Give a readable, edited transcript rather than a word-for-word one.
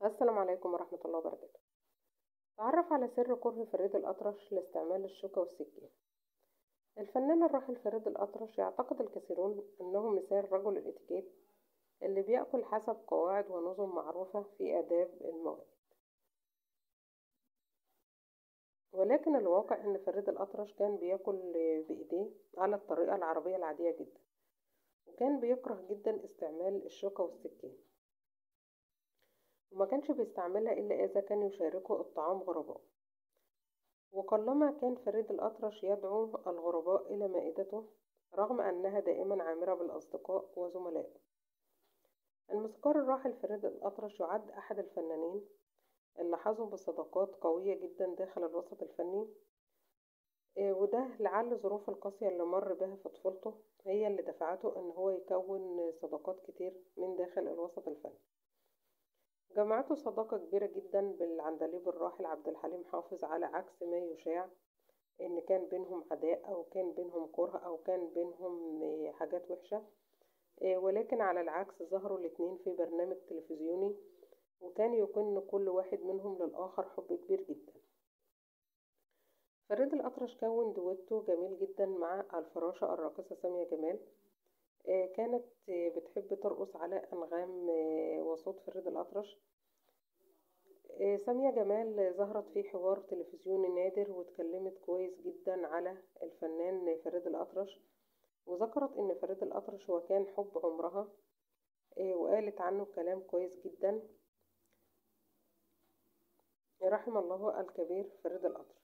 السلام عليكم ورحمة الله وبركاته. تعرف على سر كره فريد الأطرش لاستعمال الشوكة والسكين. الفنان الراحل فريد الأطرش يعتقد الكثيرون أنه مثال رجل الاتيكيت اللي بيأكل حسب قواعد ونظم معروفة في آداب المواد، ولكن الواقع أن فريد الأطرش كان بيأكل بإيديه على الطريقة العربية العادية جدا، وكان بيكره جدا استعمال الشوكة والسكين، وما كانش بيستعملها إلا إذا كان يشاركه الطعام غرباء. وقلما كان فريد الأطرش يدعو الغرباء إلى مائدته رغم أنها دائما عامرة بالأصدقاء وزملائه. الموسيقار الراحل فريد الأطرش يعد أحد الفنانين اللي حظوا بصداقات قوية جدا داخل الوسط الفني، وده لعل ظروف القاسية اللي مر بها في طفولته هي اللي دفعته إن هو يكون صداقات كتير من داخل الوسط الفني. جمعته صداقة كبيرة جدا بالعندليب الراحل عبد الحليم حافظ، على عكس ما يشاع ان كان بينهم عداء او كان بينهم كره او كان بينهم حاجات وحشة. ولكن على العكس ظهروا الاتنين في برنامج تلفزيوني، وكان يكن كل واحد منهم للآخر حب كبير جدا. فريد الأطرش كون دويتو جميل جدا مع الفراشة الراقصة سامية جمال. كانت بتحب ترقص على أنغام وصوت فريد الأطرش. سامية جمال ظهرت في حوار تلفزيوني نادر واتكلمت كويس جدا على الفنان فريد الأطرش، وذكرت إن فريد الأطرش هو كان حب عمرها، وقالت عنه كلام كويس جدا. رحم الله الكبير فريد الأطرش.